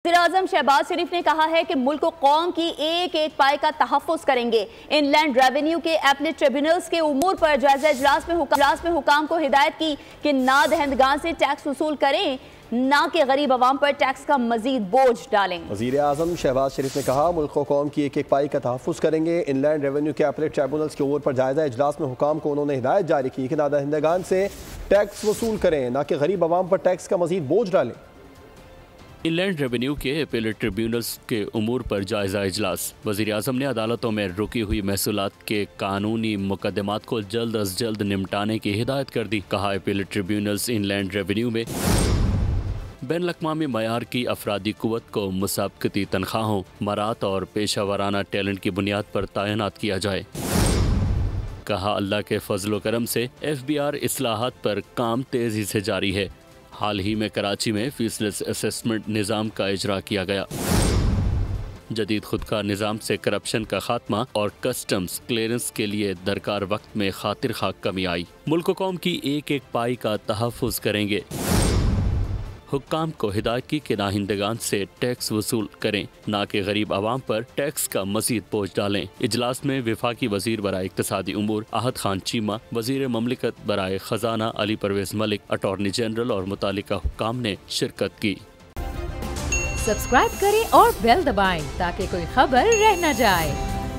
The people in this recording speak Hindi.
वज़ीर-ए-आज़म शहबाज शरीफ ने कहा है कि मुल्क को कौम की एक एक पाई का तहफ़्फ़ुज़ करेंगे। इनलैंड रेवेन्यू के अपीलेट ट्रिब्यूनल्स के उमूर पर जायजा इजलास में हुकाम को हिदायत की कि ना दहंदगान से टैक्स वसूल करें, ना कि गरीब अवाम पर टैक्स का मजीद बोझ डालें। वज़ीर-ए-आज़म शहबाज शरीफ ने कहा, मुल्क को कौम की एक एक पाई का तहफ़्फ़ुज़ करेंगे। इनलैंड रेवेन्यू के अपीलेट ट्रिब्यूनल्स के उमूर पर जायजा इजलास में हुकाम को उन्होंने हिदायत जारी की कि ना दहंदगान से टैक्स वसूल करें, ना कि गरीब अवाम पर टैक्स का मजीद बोझ डालें। इनलैंड रेवेन्यू के अपीलेट ट्रिब्यूनल्स के उमूर पर जायजा इजलास। वज़ीर-ए-आज़म ने अदालतों में रुकी हुई महसूलात के कानूनी मुकदमात को जल्द अज जल्द निपटाने की हिदायत कर दी। कहा, अपीलेट ट्रिब्यूनल्स इनलैंड रेवेन्यू में बैन अल-अक़वामी मयार की अफरादी कुव्वत को मुसाबकती तनख्वाहों, मरात और पेशा वराना टैलेंट की बुनियाद पर तैनात किया जाए। कहा, अल्लाह के फजल करम से FBR इस्लाहात पर काम तेजी से जारी है। हाल ही में कराची में फीसलेस असेसमेंट निज़ाम का इजरा किया गया। जदीद खुदकार निज़ाम से करप्शन का खात्मा और कस्टम्स क्लियरेंस के लिए दरकार वक्त में खातिर खा कमी आई। मुल्क कौम की एक एक पाई का तहफ़्फ़ुज़ करेंगे। हुक्काम को हिदायत की कि नाहिंदगान से टैक्स वसूल करें, ना कि गरीब आवाम पर टैक्स का मजीद बोझ डालें। इजलास में वफाकी वजीर बराए इक्तिसादी उमूर आहद खान चीमा, वजीर ममलिकत बराए खजाना अली परवेज मलिक, अटॉर्नी जनरल और मुतालिका हुक्काम ने शिरकत की। सब्सक्राइब करें और बेल दबाएं ताकि कोई खबर रह न जाए।